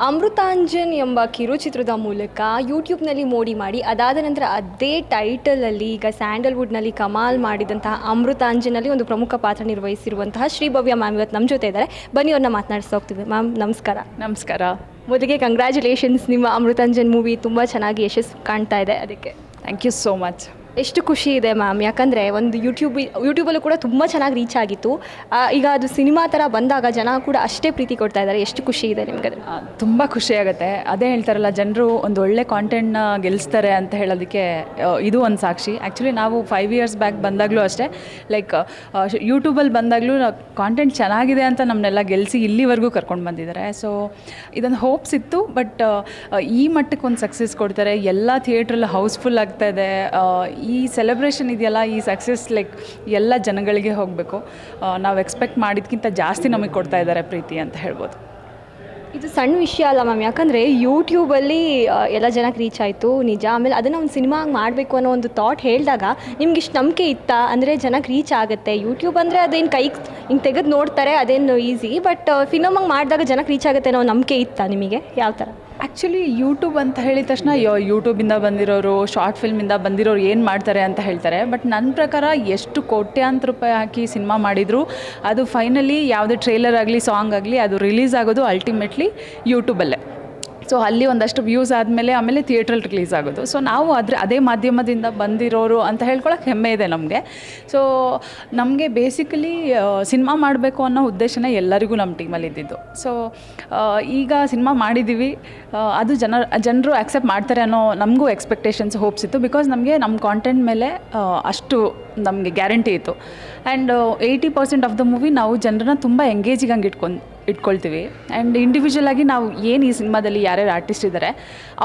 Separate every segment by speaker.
Speaker 1: ಅಮೃತಾಂಜನ್ ಎಂಬ ಕಿರುಚಿತ್ರದ ಮೂಲಕ ಯೂಟ್ಯೂಬ್ನಲ್ಲಿ ಮೋಡಿ ಮಾಡಿ ಅದಾದ ನಂತರ ಅದೇ ಟೈಟಲಲ್ಲಿ ಈಗ ಸ್ಯಾಂಡಲ್ವುಡ್ನಲ್ಲಿ ಕಮಾಲ್ ಮಾಡಿದಂತಹ ಅಮೃತಾಂಜನಲ್ಲಿ ಒಂದು ಪ್ರಮುಖ ಪಾತ್ರ ನಿರ್ವಹಿಸಿರುವಂತಹ ಶ್ರೀಭವ್ಯ ಮ್ಯಾಮ್ ಇವತ್ತು ನಮ್ಮ ಜೊತೆ ಇದ್ದಾರೆ. ಬನ್ನಿ ಅವ್ರನ್ನ ಮಾತನಾಡಿಸ್ತಾ ಹೋಗ್ತೀವಿ. ಮ್ಯಾಮ್ ನಮಸ್ಕಾರ.
Speaker 2: ನಮಸ್ಕಾರ.
Speaker 1: ಮೊದಲಿಗೆ ಕಂಗ್ರ್ಯಾಚುಲೇಷನ್ಸ್, ನಿಮ್ಮ ಅಮೃತಾಂಜನ್ ಮೂವಿ ತುಂಬ ಚೆನ್ನಾಗಿ ಯಶಸ್ಸು ಕಾಣ್ತಾ ಇದೆ. ಅದಕ್ಕೆ
Speaker 2: ಥ್ಯಾಂಕ್ ಯು ಸೋ ಮಚ್.
Speaker 1: ಎಷ್ಟು ಖುಷಿ ಇದೆ ಮ್ಯಾಮ್, ಯಾಕಂದರೆ ಒಂದು ಯೂಟ್ಯೂಬಲ್ಲೂ ಕೂಡ ತುಂಬ ಚೆನ್ನಾಗಿ ರೀಚ್ ಆಗಿತ್ತು. ಈಗ ಅದು ಸಿನಿಮಾ ಥರ ಬಂದಾಗ ಜನ ಕೂಡ ಅಷ್ಟೇ ಪ್ರೀತಿ ಕೊಡ್ತಾ ಇದ್ದಾರೆ. ಎಷ್ಟು ಖುಷಿ ಇದೆ ನಿಮಗೆ?
Speaker 2: ತುಂಬ ಖುಷಿಯಾಗುತ್ತೆ. ಅದೇ ಹೇಳ್ತಾರಲ್ಲ, ಜನರು ಒಂದು ಒಳ್ಳೆ ಕಾಂಟೆಂಟ್ನ ಗೆಲ್ಲಿಸ್ತಾರೆ ಅಂತ ಹೇಳೋದಕ್ಕೆ ಇದು ಒಂದು ಸಾಕ್ಷಿ. ಆ್ಯಕ್ಚುಲಿ ನಾವು 5 years ಬ್ಯಾಕ್ ಬಂದಾಗಲೂ ಅಷ್ಟೇ, ಲೈಕ್ ಯೂಟ್ಯೂಬಲ್ಲಿ ಬಂದಾಗಲೂ ಕಾಂಟೆಂಟ್ ಚೆನ್ನಾಗಿದೆ ಅಂತ ನಮ್ಮನ್ನೆಲ್ಲ ಗೆಲ್ಲಿಸಿ ಇಲ್ಲಿವರೆಗೂ ಕರ್ಕೊಂಡು ಬಂದಿದ್ದಾರೆ. ಸೊ ಇದೊಂದು ಹೋಪ್ಸ್ ಇತ್ತು, ಬಟ್ ಈ ಮಟ್ಟಕ್ಕೆ ಒಂದು ಸಕ್ಸಸ್ ಕೊಡ್ತಾರೆ. ಎಲ್ಲ ಥಿಯೇಟ್ರಲ್ಲಿ ಹೌಸ್ಫುಲ್ ಆಗ್ತಾಯಿದೆ. ಈ ಸೆಲೆಬ್ರೇಷನ್ ಇದೆಯಲ್ಲ, ಈ ಸಕ್ಸಸ್ ಲೈಕ್ ಎಲ್ಲ ಜನಗಳಿಗೆ ಹೋಗಬೇಕು. ನಾವು ಎಕ್ಸ್ಪೆಕ್ಟ್ ಮಾಡಿದ್ಕಿಂತ ಜಾಸ್ತಿ ನಮಗೆ ಕೊಡ್ತಾ ಇದ್ದಾರೆ ಪ್ರೀತಿ ಅಂತ ಹೇಳ್ಬೋದು.
Speaker 1: ಇದು ಸಣ್ಣ ವಿಷಯ ಅಲ್ಲ ಮ್ಯಾಮ್, ಯಾಕಂದರೆ ಯೂಟ್ಯೂಬಲ್ಲಿ ಎಲ್ಲ ಜನಕ್ಕೆ ರೀಚ್ ಆಯಿತು ನಿಜ. ಆಮೇಲೆ ಅದನ್ನು ಒಂದು ಸಿನಿಮಾ ಮಾಡಬೇಕು ಅನ್ನೋ ಒಂದು ಥಾಟ್ ಹೇಳಿದಾಗ ನಿಮ್ಗೆ ಇಷ್ಟು ನಂಬಿಕೆ ಇತ್ತಾ? ಅಂದರೆ ಜನಕ್ಕೆ ರೀಚ್ ಆಗುತ್ತೆ. ಯೂಟ್ಯೂಬ್ ಅಂದರೆ ಅದೇನು ಕೈಗೆ ಹಿಂಗೆ ತೆಗೆದು ನೋಡ್ತಾರೆ, ಅದೇನು ಈಸಿ. ಬಟ್ ಫಿಲಮಾಗಿ ಮಾಡಿದಾಗ ಜನಕ್ಕೆ ರೀಚ್ ಆಗುತ್ತೆ ಅನ್ನೋ ನಂಬಿಕೆ ಇತ್ತಾ ನಿಮಗೆ? ಯಾವ ಥರ?
Speaker 2: ಆ್ಯಕ್ಚುಲಿ ಯೂಟ್ಯೂಬ್ ಅಂತ ಹೇಳಿದ ತಕ್ಷಣ ಯೂಟ್ಯೂಬಿಂದ ಬಂದಿರೋರು, ಶಾರ್ಟ್ ಫಿಲ್ಮಿಂದ ಬಂದಿರೋರು ಏನು ಮಾಡ್ತಾರೆ ಅಂತ ಹೇಳ್ತಾರೆ. ಬಟ್ ನನ್ನ ಪ್ರಕಾರ ಎಷ್ಟು ಕೋಟ್ಯಾಂತರ ರೂಪಾಯಿ ಹಾಕಿ ಸಿನಿಮಾ ಮಾಡಿದರೂ ಅದು ಫೈನಲಿ ಯಾವುದೇ ಟ್ರೇಲರ್ ಆಗಲಿ ಸಾಂಗ್ ಆಗಲಿ ಅದು ರಿಲೀಸ್ ಆಗೋದು ಅಲ್ಟಿಮೇಟ್ಲಿ ಯೂಟ್ಯೂಬಲ್ಲೇ. ಸೊ ಅಲ್ಲಿ ಒಂದಷ್ಟು ವ್ಯೂಸ್ ಆಮೇಲೆ ಥಿಯೇಟ್ರಲ್ಲಿ ರಿಲೀಸ್ ಆಗೋದು. ಸೊ ನಾವು ಅದೇ ಮಾಧ್ಯಮದಿಂದ ಬಂದಿರೋರು ಅಂತ ಹೇಳ್ಕೊಳಕ್ಕೆ ಹೆಮ್ಮೆ ಇದೆ ನಮಗೆ. ಸೊ ನಮಗೆ ಬೇಸಿಕಲಿ ಸಿನಿಮಾ ಮಾಡಬೇಕು ಅನ್ನೋ ಉದ್ದೇಶನೇ ಎಲ್ಲರಿಗೂ ನಮ್ಮ ಟೀಮಲ್ಲಿ ಇದ್ದಿದ್ದು. ಸೊ ಈಗ ಸಿನಿಮಾ ಮಾಡಿದ್ದೀವಿ, ಅದು ಜನರು ಆಕ್ಸೆಪ್ಟ್ ಮಾಡ್ತಾರೆ ಅನ್ನೋ ನಮಗೂ ಎಕ್ಸ್ಪೆಕ್ಟೇಷನ್ಸ್, ಹೋಪ್ಸ್ ಇತ್ತು. ಬಿಕಾಸ್ ನಮಗೆ ನಮ್ಮ ಕಾಂಟೆಂಟ್ ಮೇಲೆ ಅಷ್ಟು ನಮಗೆ ಗ್ಯಾರಂಟಿ ಇತ್ತು. ಆ್ಯಂಡ್ 80% ಆಫ್ ದ ಮೂವಿ ನಾವು ಜನರನ್ನ ತುಂಬ ಎಂಗೇಜಿಂಗ್ ಹಂಗೆ ಇಟ್ಕೊಳ್ತೀವಿ. ಆ್ಯಂಡ್ ಇಂಡಿವಿಜುವಲಾಗಿ ನಾವು ಏನು ಈ ಸಿನಿಮಾದಲ್ಲಿ ಯಾರ್ಯಾರು ಆರ್ಟಿಸ್ಟ್ ಇದ್ದಾರೆ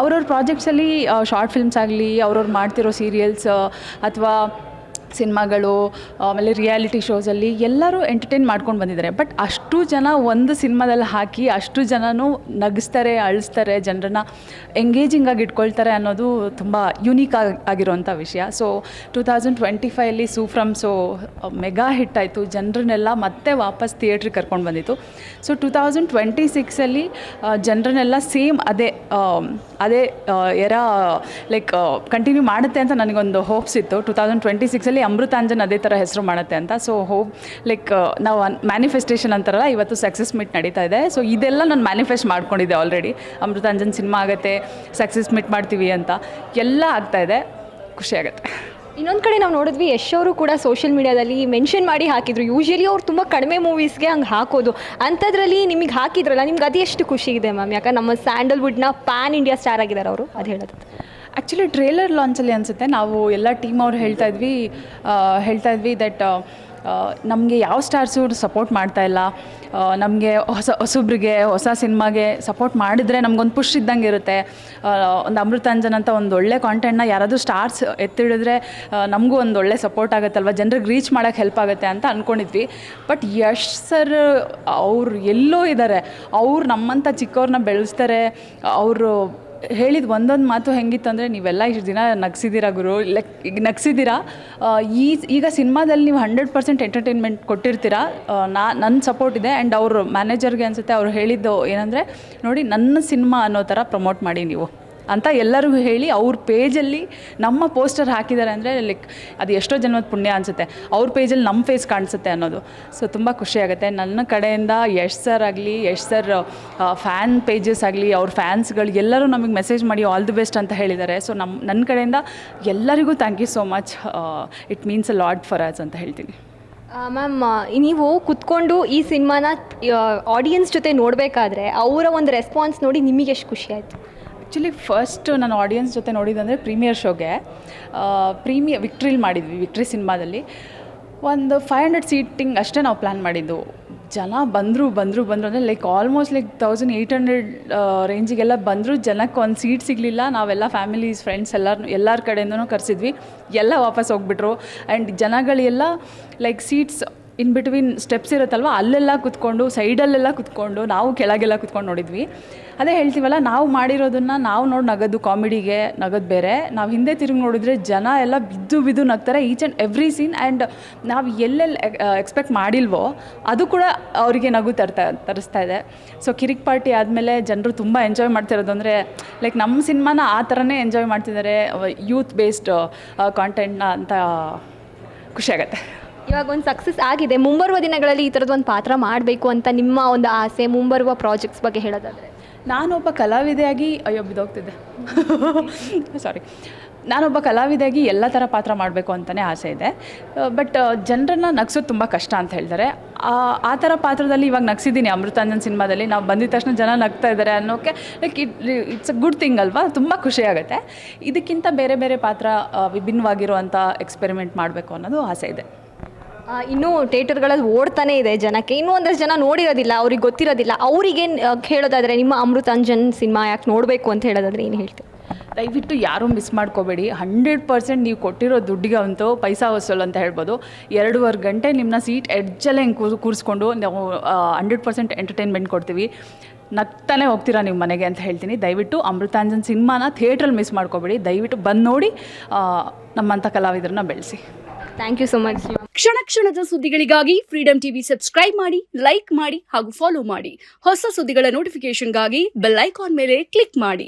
Speaker 2: ಅವ್ರವ್ರ ಪ್ರಾಜೆಕ್ಟ್ಸಲ್ಲಿ, ಶಾರ್ಟ್ ಫಿಲ್ಮ್ಸ್ ಆಗಲಿ, ಅವ್ರವ್ರು ಮಾಡ್ತಿರೋ ಸೀರಿಯಲ್ಸ್ ಅಥವಾ ಸಿನಿಮಾಗಳು, ಆಮೇಲೆ ರಿಯಾಲಿಟಿ ಶೋಸಲ್ಲಿ ಎಲ್ಲರೂ ಎಂಟರ್ಟೈನ್ ಮಾಡ್ಕೊಂಡು ಬಂದಿದ್ದಾರೆ. ಬಟ್ ಅಷ್ಟು ಜನ ಒಂದು ಸಿನಿಮಾದಲ್ಲಿ ಹಾಕಿ ಅಷ್ಟು ಜನನೂ ನಗಿಸ್ತಾರೆ, ಅಳಿಸ್ತಾರೆ, ಜನರನ್ನ ಎಂಗೇಜಿಂಗ್ ಆಗಿ ಇಟ್ಕೊಳ್ತಾರೆ ಅನ್ನೋದು ತುಂಬ ಯುನೀಕ್ ಆಗಿರೋಂಥ ವಿಷಯ. ಸೊ 2025 ಸೂಫ್ರಮ್ಸು ಮೆಗಾ ಹಿಟ್ ಆಯಿತು. ಜನರನ್ನೆಲ್ಲ ಮತ್ತೆ ವಾಪಸ್ ಥಿಯೇಟ್ರಿಗೆ ಕರ್ಕೊಂಡು ಬಂದಿತ್ತು. ಸೊ 2026 ಜನರನ್ನೆಲ್ಲ ಸೇಮ್ ಅದೇ ಎರ ಲೈಕ್ ಕಂಟಿನ್ಯೂ ಮಾಡುತ್ತೆ ಅಂತ ನನಗೊಂದು ಹೋಪ್ಸ್ ಇತ್ತು. 2026 ಅಮೃತಾಂಜನ್ ಅದೇ ಥರ ಹೆಸರು ಮಾಡುತ್ತೆ ಅಂತ. ಸೊ ಹೋಪ್ ಲೈಕ್ ನಾವು ಮ್ಯಾನಿಫೆಸ್ಟೇಷನ್ ಅಂತಾರಲ್ಲ, ಇವತ್ತು ಸಕ್ಸಸ್ ಮೀಟ್ ನಡೀತಾ ಇದೆ. ಸೊ ಇದೆಲ್ಲ ನಾನು ಮ್ಯಾನಿಫೆಸ್ಟ್ ಮಾಡ್ಕೊಂಡಿದ್ದೆ ಆಲ್ರೆಡಿ. ಅಮೃತಾಂಜನ್ ಸಿನಿಮಾ ಆಗುತ್ತೆ, ಸಕ್ಸಸ್ ಮೀಟ್ ಮಾಡ್ತೀವಿ ಅಂತ ಎಲ್ಲ ಆಗ್ತಾಯಿದೆ. ಖುಷಿಯಾಗುತ್ತೆ.
Speaker 1: ಇನ್ನೊಂದು ಕಡೆ ನಾವು ನೋಡಿದ್ವಿ, ಯಶ್ ಅವರು ಕೂಡ ಸೋಷಿಯಲ್ ಮೀಡಿಯಾದಲ್ಲಿ ಮೆನ್ಷನ್ ಮಾಡಿ ಹಾಕಿದ್ರು. ಯೂಶ್ವಲಿ ಅವ್ರು ತುಂಬ ಕಡಿಮೆ ಮೂವೀಸ್ಗೆ ಹಂಗೆ ಹಾಕೋದು, ಅಂಥದ್ರಲ್ಲಿ ನಿಮಗೆ ಹಾಕಿದ್ರಲ್ಲ, ನಿಮ್ಗೆ ಅದು ಎಷ್ಟು ಖುಷಿ ಇದೆ ಮ್ಯಾಮ್? ಯಾಕಂದ್ರೆ ನಮ್ಮ ಸ್ಯಾಂಡಲ್ವುಡ್ನ ಪ್ಯಾನ್ ಇಂಡಿಯಾ ಸ್ಟಾರ್ ಆಗಿದ್ದಾರೆ ಅವರು, ಅದು ಹೇಳೋದು.
Speaker 2: ಆ್ಯಕ್ಚುಲಿ ಟ್ರೇಲರ್ ಲಾಂಚಲ್ಲಿ ಅನಿಸುತ್ತೆ ನಾವು ಎಲ್ಲ ಟೀಮ್ ಅವ್ರು ಹೇಳ್ತಾ ಇದ್ವಿ ದಟ್ ನಮಗೆ ಯಾವ ಸ್ಟಾರ್ಸು ಸಪೋರ್ಟ್ ಮಾಡ್ತಾಯಿಲ್ಲ, ನಮಗೆ ಹೊಸಬ್ರಿಗೆ ಹೊಸ ಸಿನಿಮಾಗೆ ಸಪೋರ್ಟ್ ಮಾಡಿದರೆ ನಮಗೊಂದು ಪುಷ್ ಇದ್ದಂಗೆ ಇರುತ್ತೆ. ಒಂದು ಅಮೃತಾಂಜನ್ ಅಂತ ಒಂದು ಒಳ್ಳೆ ಕಾಂಟೆಂಟ್ನ ಯಾರಾದರೂ ಸ್ಟಾರ್ಸ್ ಎತ್ತಿಡಿದ್ರೆ ನಮಗೂ ಒಂದು ಒಳ್ಳೆ ಸಪೋರ್ಟ್ ಆಗುತ್ತಲ್ವ, ಜನರಿಗೆ ರೀಚ್ ಮಾಡೋಕ್ಕೆ ಹೆಲ್ಪ್ ಆಗುತ್ತೆ ಅಂತ ಅಂದ್ಕೊಂಡಿದ್ವಿ. ಬಟ್ ಯಶ್ ಸರ್ ಅವ್ರು ಎಲ್ಲೋ ಇದ್ದಾರೆ. ಅವ್ರು ನಮ್ಮಂಥ ಚಿಕ್ಕವ್ರನ್ನ ಬೆಳೆಸ್ತಾರೆ. ಅವರು ಹೇಳಿದ ಒಂದೊಂದು ಮಾತು ಹೆಂಗಿತ್ತು ಅಂದರೆ, ನೀವೆಲ್ಲ ಇಷ್ಟು ದಿನ ನಗಿಸಿದ್ದೀರಾ ಗುರು, ಲೈಕ್ ಈಗ ನಗಿಸಿದ್ದೀರಾ, ಈಗ ಸಿನಿಮಾದಲ್ಲಿ ನೀವು 100% ಎಂಟರ್ಟೈನ್ಮೆಂಟ್ ಕೊಟ್ಟಿರ್ತೀರಾ, ನನ್ನ ಸಪೋರ್ಟ್ ಇದೆ. ಆ್ಯಂಡ್ ಅವರು ಮ್ಯಾನೇಜರ್ಗೆ ಅನಿಸುತ್ತೆ ಅವ್ರು ಹೇಳಿದ್ದು ಏನಂದರೆ, ನೋಡಿ ನನ್ನ ಸಿನಿಮಾ ಅನ್ನೋ ಥರ ಪ್ರಮೋಟ್ ಮಾಡಿ ನೀವು ಅಂತ ಎಲ್ಲರಿಗೂ ಹೇಳಿ ಅವ್ರ ಪೇಜಲ್ಲಿ ನಮ್ಮ ಪೋಸ್ಟರ್ ಹಾಕಿದ್ದಾರೆ. ಅಂದರೆ ಲೈಕ್ ಅದು ಎಷ್ಟೋ ಜನದ ಪುಣ್ಯ ಅನಿಸುತ್ತೆ, ಅವ್ರ ಪೇಜಲ್ಲಿ ನಮ್ಮ ಫೇಸ್ ಕಾಣಿಸುತ್ತೆ ಅನ್ನೋದು. ಸೊ ತುಂಬ ಖುಷಿಯಾಗುತ್ತೆ. ನನ್ನ ಕಡೆಯಿಂದ ಯಶ್ ಸರ್ ಆಗಲಿ, ಯಶ್ ಸರ್ ಫ್ಯಾನ್ ಪೇಜಸ್ ಆಗಲಿ, ಅವ್ರ ಫ್ಯಾನ್ಸ್ಗಳು ಎಲ್ಲರೂ ನಮಗೆ ಮೆಸೇಜ್ ಮಾಡಿ ಆಲ್ ದಿ ಬೆಸ್ಟ್ ಅಂತ ಹೇಳಿದ್ದಾರೆ. ಸೊ ನನ್ನ ಕಡೆಯಿಂದ ಎಲ್ಲರಿಗೂ thank you so much. It means a lot for us ಅಂತ ಹೇಳ್ತೀನಿ.
Speaker 1: ಮ್ಯಾಮ್, ನೀವು ಕುತ್ಕೊಂಡು ಈ ಸಿನಿಮಾನ ಆಡಿಯನ್ಸ್ ಜೊತೆ ನೋಡಬೇಕಾದ್ರೆ ಅವರ ಒಂದು ರೆಸ್ಪಾನ್ಸ್ ನೋಡಿ ನಿಮಗೆ ಎಷ್ಟು ಖುಷಿ ಆಯಿತು?
Speaker 2: ಆ್ಯಕ್ಚುಲಿ ಫಸ್ಟ್ ನಾನು ಆಡಿಯನ್ಸ್ ಜೊತೆ ನೋಡಿದಂದರೆ ಪ್ರೀಮಿಯರ್ ಶೋಗೆ ವಿಕ್ಟ್ರಿಲಿ ಮಾಡಿದ್ವಿ. ವಿಕ್ಟ್ರಿ ಸಿನಿಮಾದಲ್ಲಿ ಒಂದು 500 ಸೀಟಿಂಗ್ ಅಷ್ಟೇ ನಾವು ಪ್ಲ್ಯಾನ್ ಮಾಡಿದ್ದು. ಜನ ಬಂದರು ಅಂದರೆ ಲೈಕ್ ಆಲ್ಮೋಸ್ಟ್ ಲೈಕ್ 1800 ರೇಂಜಿಗೆಲ್ಲ ಬಂದರು. ಜನಕ್ಕೆ ಒಂದು ಸೀಟ್ ಸಿಗಲಿಲ್ಲ. ನಾವೆಲ್ಲ ಫ್ಯಾಮಿಲೀಸ್, ಫ್ರೆಂಡ್ಸ್ ಎಲ್ಲರ ಕಡೆಯಿಂದನೂ ಕರೆಸಿದ್ವಿ. ಎಲ್ಲ ವಾಪಸ್ ಹೋಗ್ಬಿಟ್ರು. ಆ್ಯಂಡ್ ಜನಗಳೆಲ್ಲ like seats in between steps ಇರುತ್ತಲ್ವ ಅಲ್ಲೆಲ್ಲ ಕುತ್ಕೊಂಡು ಸೈಡಲ್ಲೆಲ್ಲ ಕುತ್ಕೊಂಡು ನಾವು ಕೆಳಗೆಲ್ಲ ಕುತ್ಕೊಂಡು ನೋಡಿದ್ವಿ. ಅದೇ ಹೇಳ್ತೀವಲ್ಲ, ನಾವು ಮಾಡಿರೋದನ್ನು ನಾವು ನೋಡಿ ನಗೋದು ಕಾಮಿಡಿಗೆ ನಗೋದು ಬೇರೆ, ನಾವು ಹಿಂದೆ ತಿರುಗಿ ನೋಡಿದ್ರೆ ಜನ ಎಲ್ಲ ಬಿದ್ದು ಬಿದ್ದು ನಗ್ತಾರೆ each and every scene. And ನಾವು ಎಲ್ಲೆಲ್ಲಿ ಎಕ್ಸ್ಪೆಕ್ಟ್ ಮಾಡಿಲ್ವೋ ಅದು ಕೂಡ ಅವರಿಗೆ ನಗು ತರಿಸ್ತಾ ಇದೆ. ಸೊ ಕಿರಿಕ್ ಪಾರ್ಟಿ ಆದಮೇಲೆ ಜನರು ತುಂಬ ಎಂಜಾಯ್ ಮಾಡ್ತಿರೋದು ಅಂದರೆ ಲೈಕ್ ನಮ್ಮ ಸಿನಿಮಾನ ಆ ಥರನೇ ಎಂಜಾಯ್ ಮಾಡ್ತಿದ್ದಾರೆ, ಯೂತ್ ಬೇಸ್ಡ್ ಕಾಂಟೆಂಟ್ನ ಅಂತ ಖುಷಿಯಾಗತ್ತೆ.
Speaker 1: ಇವಾಗ ಒಂದು ಸಕ್ಸಸ್ ಆಗಿದೆ, ಮುಂಬರುವ ದಿನಗಳಲ್ಲಿ ಈ ಥರದ್ದು ಒಂದು ಪಾತ್ರ ಮಾಡಬೇಕು ಅಂತ ನಿಮ್ಮ ಒಂದು ಆಸೆ, ಮುಂಬರುವ ಪ್ರಾಜೆಕ್ಟ್ಸ್ ಬಗ್ಗೆ ಹೇಳೋದಾದರೆ?
Speaker 2: ನಾನೊಬ್ಬ ಕಲಾವಿದೆಯಾಗಿ ಬಿದ್ದೋಗ್ತಿದ್ದೆ ಸಾರಿ, ನಾನೊಬ್ಬ ಕಲಾವಿದೆಯಾಗಿ ಎಲ್ಲ ಥರ ಪಾತ್ರ ಮಾಡಬೇಕು ಅಂತಲೇ ಆಸೆ ಇದೆ. ಬಟ್ ಜನರನ್ನು ನಗ್ಸೋದು ತುಂಬ ಕಷ್ಟ ಅಂತ ಹೇಳ್ತಾರೆ. ಆ ಥರ ಪಾತ್ರದಲ್ಲಿ ಇವಾಗ ನಗ್ಸಿದ್ದೀನಿ ಅಮೃತಾಂಜನ್ ಸಿನಿಮಾದಲ್ಲಿ. ನಾವು ಬಂದಿದ ತಕ್ಷಣ ಜನ ನಗ್ತಾ ಇದ್ದಾರೆ ಅನ್ನೋಕ್ಕೆ like it's a good thing ಅಲ್ವಾ, ತುಂಬ ಖುಷಿಯಾಗುತ್ತೆ. ಇದಕ್ಕಿಂತ ಬೇರೆ ಬೇರೆ ಪಾತ್ರ ವಿಭಿನ್ನವಾಗಿರುವಂಥ ಎಕ್ಸ್ಪೆರಿಮೆಂಟ್ ಮಾಡಬೇಕು ಅನ್ನೋದು ಆಸೆ ಇದೆ.
Speaker 1: ಇನ್ನೂ ಥಿಯೇಟರ್ಗಳಲ್ಲಿ ಓಡ್ತಾನೇ ಇದೆ ಜನಕ್ಕೆ, ಇನ್ನೂ ಒಂದಷ್ಟು ಜನ ನೋಡಿರೋದಿಲ್ಲ, ಅವ್ರಿಗೆ ಗೊತ್ತಿರೋದಿಲ್ಲ. ಅವರಿಗೆ ಹೇಳೋದಾದರೆ ನಿಮ್ಮ ಅಮೃತಾಂಜನ್ ಸಿನಿಮಾ ಯಾಕೆ ನೋಡಬೇಕು ಅಂತ ಹೇಳೋದಾದರೆ ಏನು ಹೇಳ್ತೀವಿ?
Speaker 2: ದಯವಿಟ್ಟು ಯಾರೂ ಮಿಸ್ ಮಾಡ್ಕೋಬೇಡಿ. 100% ನೀವು ಕೊಟ್ಟಿರೋ ದುಡ್ಡಿಗೆ ಅಂತೂ ಪೈಸಾ ವಸೂಲ್ ಅಂತ ಹೇಳ್ಬೋದು. 2.5 ಗಂಟೆ ನಿಮ್ಮನ್ನ ಸೀಟ್ ಎಡ್ಜಲ್ಲೇ ಹಿಂಗೆ ಕೂರಿಸ್ಕೊಂಡು ನಾವು 100% ಎಂಟರ್ಟೈನ್ಮೆಂಟ್ ಕೊಡ್ತೀವಿ. ನಗ್ತಾನೆ ಹೋಗ್ತೀರಾ ನಿಮ್ಮ ಮನೆಗೆ ಅಂತ ಹೇಳ್ತೀನಿ. ದಯವಿಟ್ಟು ಅಮೃತಾಂಜನ್ ಸಿನಿಮಾನ ಥಿಯೇಟ್ರಲ್ಲಿ ಮಿಸ್ ಮಾಡ್ಕೋಬೇಡಿ. ದಯವಿಟ್ಟು ಬಂದು ನೋಡಿ ನಮ್ಮಂಥ ಕಲಾವಿದರನ್ನ ಬೆಳೆಸಿ.
Speaker 1: Thank you so much.
Speaker 3: ಕ್ಷಣ ಕ್ಷಣದ ಸುದ್ದಿಗಳಿಗಾಗಿ ಫ್ರೀಡಮ್ ಟಿವಿ ಸಬ್ಸ್ಕ್ರೈಬ್ ಮಾಡಿ, ಲೈಕ್ ಮಾಡಿ ಹಾಗೂ ಫಾಲೋ ಮಾಡಿ. ಹೊಸ ಸುದ್ದಿಗಳ ನೋಟಿಫಿಕೇಶನ್ಗಾಗಿ ಬೆಲ್ ಐಕಾನ್ ಮೇಲೆ ಕ್ಲಿಕ್ ಮಾಡಿ.